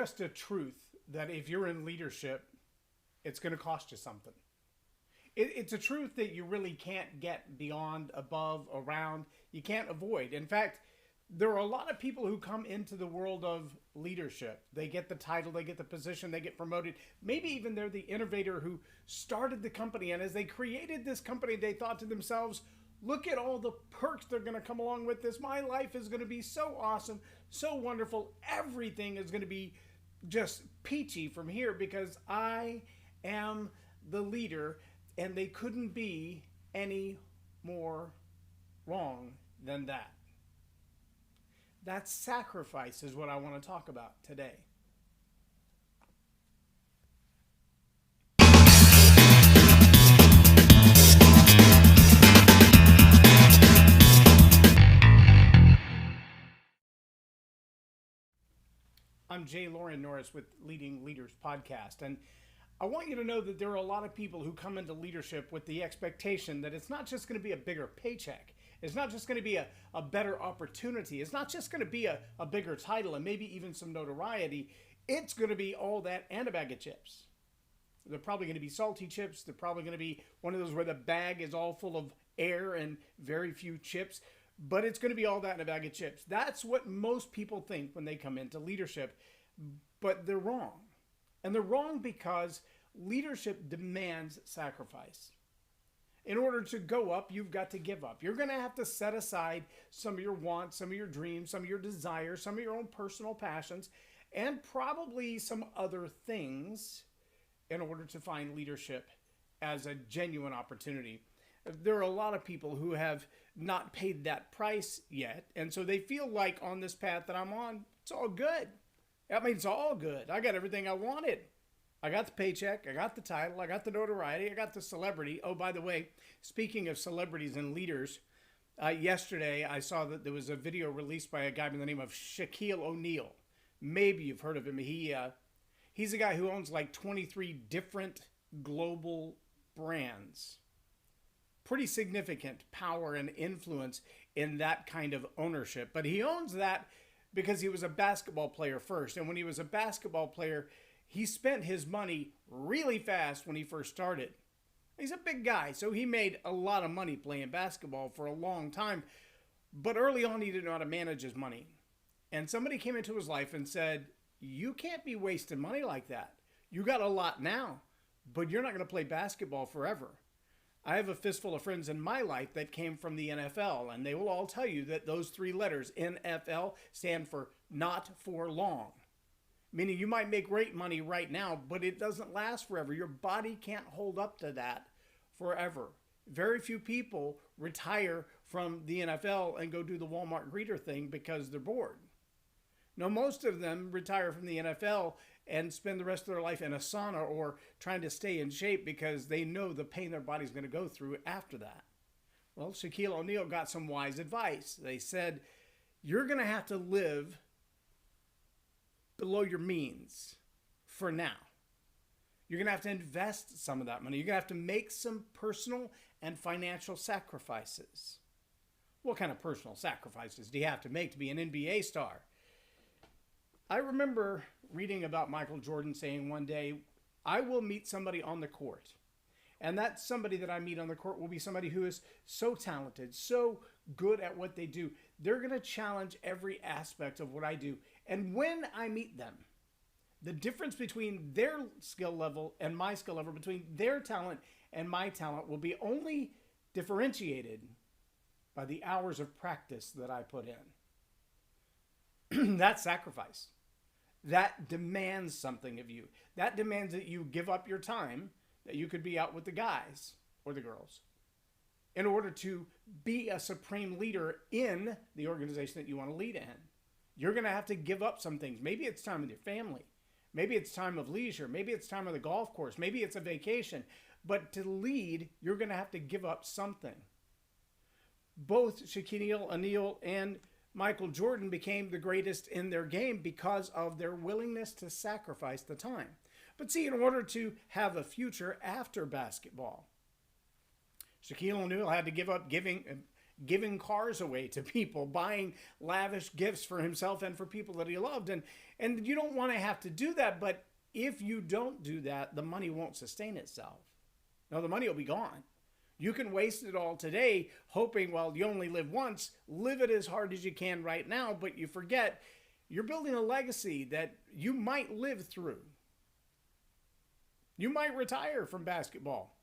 just a truth that if you're in leadership, it's going to cost you something. It's a truth that you really can't get beyond, above, around. You can't avoid. In fact, there are a lot of people who come into the world of leadership. They get the title, they get the position, they get promoted. Maybe even they're the innovator who started the company. And as they created this company, they thought to themselves, look at all the perks that are going to come along with this. My life is going to be so awesome, so wonderful. Everything is going to be just peachy from here because I am the leader. And they couldn't be any more wrong than that. That sacrifice is what I want to talk about today. I'm J Loren Norris with Leading Leaders Podcast, and I want you to know that there are a lot of people who come into leadership with the expectation that it's not just going to be a bigger paycheck. It's not just going to be a better opportunity. It's not just going to be a bigger title and maybe even some notoriety. It's going to be all that and a bag of chips. They're probably going to be salty chips. They're probably going to be one of those where the bag is all full of air and very few chips. But it's going to be all that in a bag of chips. That's what most people think when they come into leadership. But they're wrong. And they're wrong because leadership demands sacrifice. In order to go up, you've got to give up. You're going to have to set aside some of your wants, some of your dreams, some of your desires, some of your own personal passions, and probably some other things in order to find leadership as a genuine opportunity. There are a lot of people who have not paid that price yet, and so they feel like on this path that I'm on, it's all good. I mean, it's all good. I got everything I wanted. I got the paycheck. I got the title. I got the notoriety. I got the celebrity. Oh, by the way, speaking of celebrities and leaders, yesterday I saw that there was a video released by a guy by the name of Shaquille O'Neal. Maybe you've heard of him. He's a guy who owns like 23 different global brands. Pretty significant power and influence in that kind of ownership. But he owns that because he was a basketball player first. And when he was a basketball player, he spent his money really fast when he first started. He's a big guy, so he made a lot of money playing basketball for a long time. But early on, he didn't know how to manage his money. And somebody came into his life and said, you can't be wasting money like that. You got a lot now, but you're not going to play basketball forever. I have a fistful of friends in my life that came from the NFL, and they will all tell you that those three letters, NFL, stand for not for long. Meaning you might make great money right now, but it doesn't last forever. Your body can't hold up to that forever. Very few people retire from the NFL and go do the Walmart greeter thing because they're bored. No, most of them retire from the NFL and spend the rest of their life in a sauna or trying to stay in shape because they know the pain their body's going to go through after that. Well, Shaquille O'Neal got some wise advice. They said, you're going to have to live below your means for now. You're going to have to invest some of that money. You're going to have to make some personal and financial sacrifices. What kind of personal sacrifices do you have to make to be an NBA star? I remember reading about Michael Jordan saying one day, I will meet somebody on the court. And that somebody that I meet on the court will be somebody who is so talented, so good at what they do. They're going to challenge every aspect of what I do. And when I meet them, the difference between their skill level and my skill level, between their talent and my talent, will be only differentiated by the hours of practice that I put in. That's sacrifice. That demands something of you. That demands that you give up your time that you could be out with the guys or the girls in order to be a supreme leader in the organization that you want to lead in. You're going to have to give up some things. Maybe it's time with your family. Maybe it's time of leisure. Maybe it's time on the golf course. Maybe it's a vacation. But to lead, you're going to have to give up something. Both Shaquille O'Neal and Michael Jordan became the greatest in their game because of their willingness to sacrifice the time. But see, in order to have a future after basketball, Shaquille O'Neal had to give up giving cars away to people, buying lavish gifts for himself and for people that he loved. And And you don't want to have to do that, but if you don't do that, the money won't sustain itself. No, the money will be gone. You can waste it all today hoping, well, you only live once. Live it as hard as you can right now, but you forget you're building a legacy that you might live through. You might retire from basketball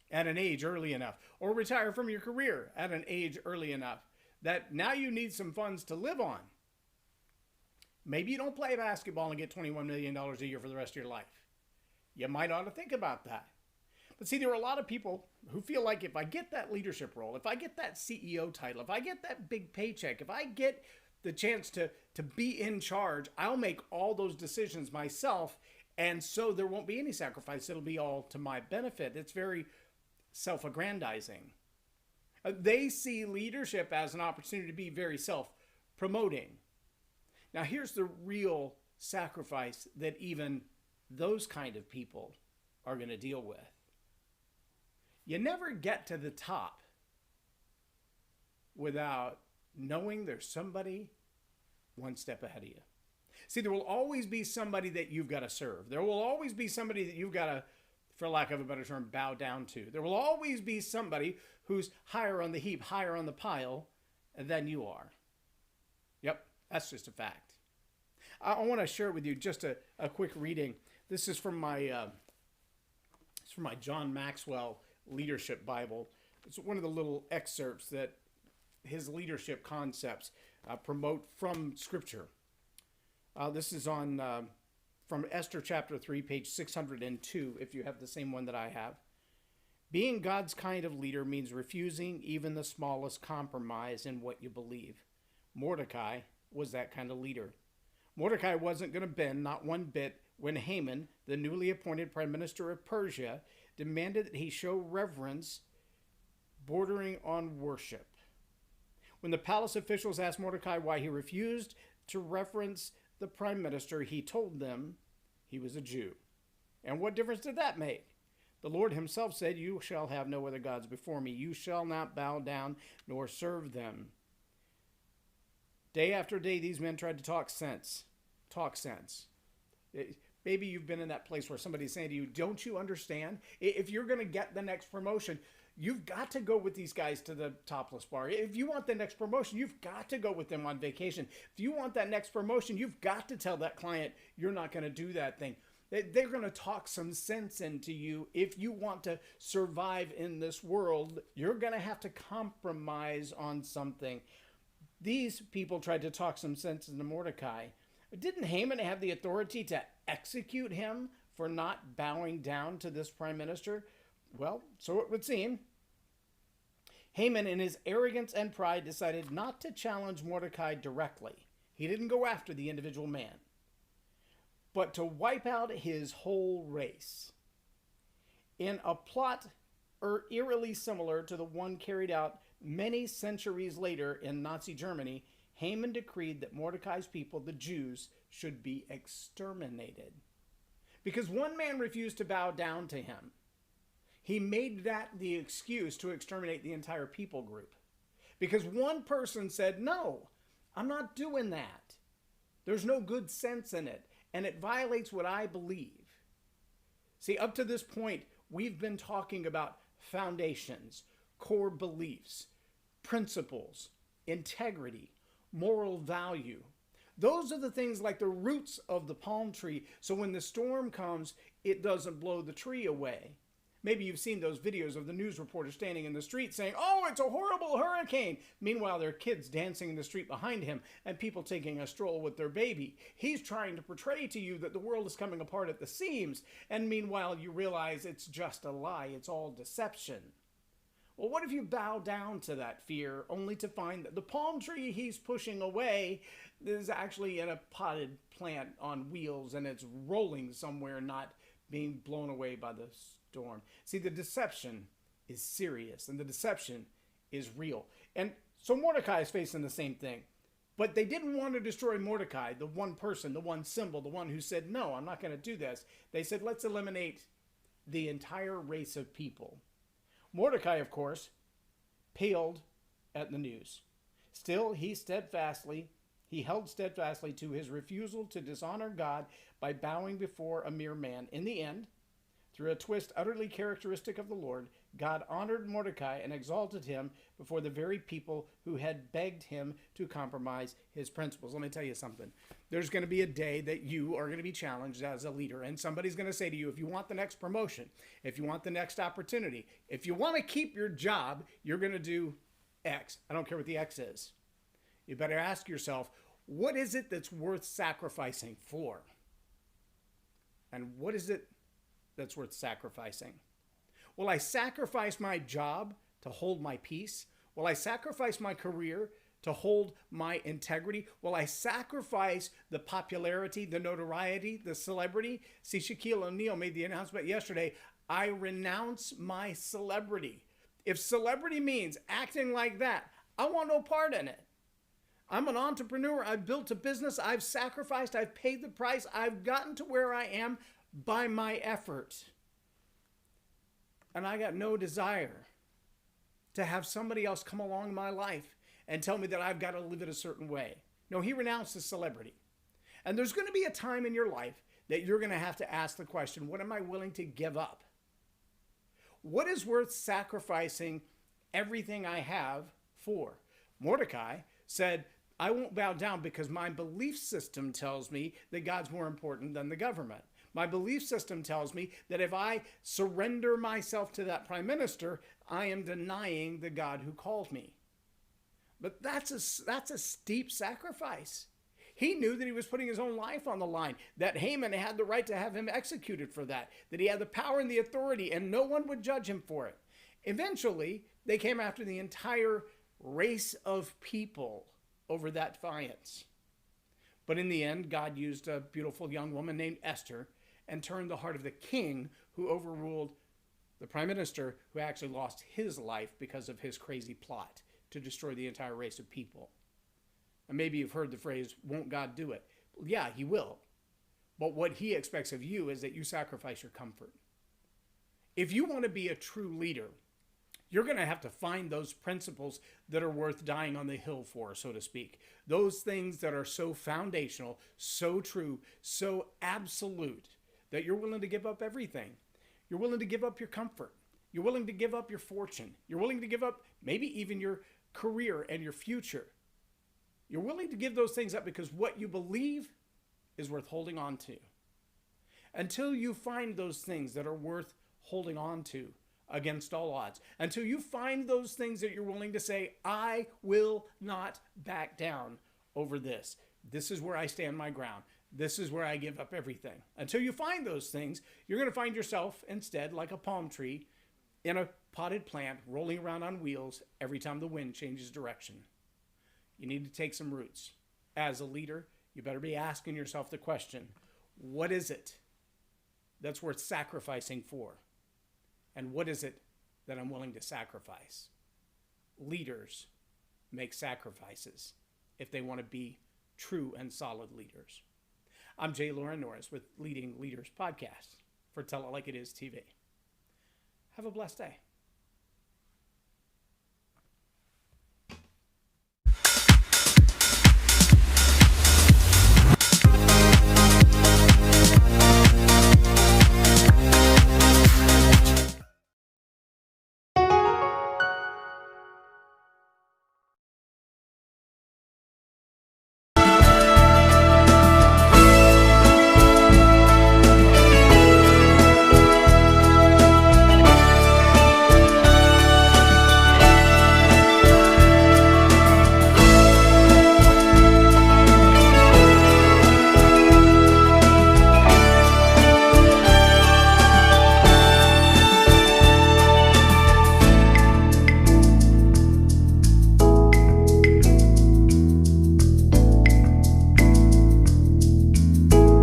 at an age early enough, or retire from your career at an age early enough that now you need some funds to live on. Maybe you don't play basketball and get $21 million a year for the rest of your life. You might ought to think about that. But see, there are a lot of people who feel like if I get that leadership role, if I get that CEO title, if I get that big paycheck, if I get the chance to be in charge, I'll make all those decisions myself. And so there won't be any sacrifice. It'll be all to my benefit. It's very self-aggrandizing. They see leadership as an opportunity to be very self-promoting. Now, here's the real sacrifice that even those kind of people are going to deal with. You never get to the top without knowing there's somebody one step ahead of you. See, there will always be somebody that you've got to serve. There will always be somebody that you've got to, for lack of a better term, bow down to. There will always be somebody who's higher on the heap, higher on the pile than you are. Yep, that's just a fact. I want to share with you just a quick reading. This is from my John Maxwell Leadership Bible. It's one of the little excerpts that his leadership concepts promote from Scripture. This is on from Esther chapter 3, page 602, if you have the same one that I have. Being God's kind of leader means refusing even the smallest compromise in what you believe. Mordecai was that kind of leader. Mordecai wasn't going to bend, not one bit, when Haman, the newly appointed prime minister of Persia, demanded that he show reverence bordering on worship. When the palace officials asked Mordecai why he refused to reverence the prime minister, he told them he was a Jew. And what difference did that make? The Lord himself said, "You shall have no other gods before me. You shall not bow down nor serve them." Day after day, these men tried to talk sense. Talk sense. Maybe you've been in that place where somebody's saying to you, don't you understand? If you're going to get the next promotion, you've got to go with these guys to the topless bar. If you want the next promotion, you've got to go with them on vacation. If you want that next promotion, you've got to tell that client you're not going to do that thing. They're going to talk some sense into you. If you want to survive in this world, you're going to have to compromise on something. These people tried to talk some sense into Mordecai. Didn't Haman have the authority to execute him for not bowing down to this prime minister? Well, so it would seem. Haman, in his arrogance and pride, decided not to challenge Mordecai directly. He didn't go after the individual man, but to wipe out his whole race. In a plot eerily similar to the one carried out many centuries later in Nazi Germany, Haman decreed that Mordecai's people, the Jews, should be exterminated. Because one man refused to bow down to him. He made that the excuse to exterminate the entire people group. Because one person said, no, I'm not doing that. There's no good sense in it, and it violates what I believe. See, up to this point, we've been talking about foundations, core beliefs, principles, integrity, moral value. Those are the things like the roots of the palm tree, so when the storm comes, it doesn't blow the tree away. Maybe you've seen those videos of the news reporter standing in the street saying, oh, it's a horrible hurricane. Meanwhile, there are kids dancing in the street behind him and people taking a stroll with their baby. He's trying to portray to you that the world is coming apart at the seams. And meanwhile, you realize it's just a lie. It's all deception. Well, what if you bow down to that fear only to find that the palm tree he's pushing away is actually in a potted plant on wheels and it's rolling somewhere, not being blown away by the storm? See, the deception is serious and the deception is real. And so Mordecai is facing the same thing. But they didn't want to destroy Mordecai, the one person, the one symbol, the one who said, no, I'm not going to do this. They said, let's eliminate the entire race of people. Mordecai, of course, paled at the news. Still, he steadfastly He held steadfastly to his refusal to dishonor God by bowing before a mere man. In the end, through a twist utterly characteristic of the Lord, God honored Mordecai and exalted him before the very people who had begged him to compromise his principles. Let me tell you something. There's going to be a day that you are going to be challenged as a leader, and somebody's going to say to you, if you want the next promotion, if you want the next opportunity, if you want to keep your job, you're going to do X. I don't care what the X is. You better ask yourself, what is it that's worth sacrificing for? And what is it that's worth sacrificing? Will I sacrifice my job to hold my peace? Will I sacrifice my career to hold my integrity? Will I sacrifice the popularity, the notoriety, the celebrity? See, Shaquille O'Neal made the announcement yesterday, I renounce my celebrity. If celebrity means acting like that, I want no part in it. I'm an entrepreneur. I've built a business. I've sacrificed. I've paid the price. I've gotten to where I am by my effort. And I got no desire to have somebody else come along in my life and tell me that I've got to live it a certain way. No, he renounced his celebrity. And there's going to be a time in your life that you're going to have to ask the question, what am I willing to give up? What is worth sacrificing everything I have for? Mordecai said, I won't bow down because my belief system tells me that God's more important than the government. My belief system tells me that if I surrender myself to that prime minister, I am denying the God who called me. But that's a steep sacrifice. He knew that he was putting his own life on the line, that Haman had the right to have him executed for that he had the power and the authority, and no one would judge him for it. Eventually, they came after the entire race of people over that defiance. But in the end, God used a beautiful young woman named Esther and turned the heart of the king, who overruled the prime minister, who actually lost his life because of his crazy plot to destroy the entire race of people. And maybe you've heard the phrase, won't God do it? Yeah, he will. But what he expects of you is that you sacrifice your comfort. If you want to be a true leader, you're going to have to find those principles that are worth dying on the hill for, so to speak. Those things that are so foundational, so true, so absolute, that you're willing to give up everything. You're willing to give up your comfort. You're willing to give up your fortune. You're willing to give up maybe even your career and your future. You're willing to give those things up because what you believe is worth holding on to. Until you find those things that are worth holding on to against all odds, until you find those things that you're willing to say, I will not back down over this. This is where I stand my ground. This is where I give up everything. Until you find those things, you're going to find yourself instead like a palm tree in a potted plant rolling around on wheels every time the wind changes direction. You need to take some roots. As a leader, you better be asking yourself the question, what is it that's worth sacrificing for? And what is it that I'm willing to sacrifice? Leaders make sacrifices if they want to be true and solid leaders. I'm J Loren Norris with Leading Leaders Podcast for Tell It Like It Is TV. Have a blessed day.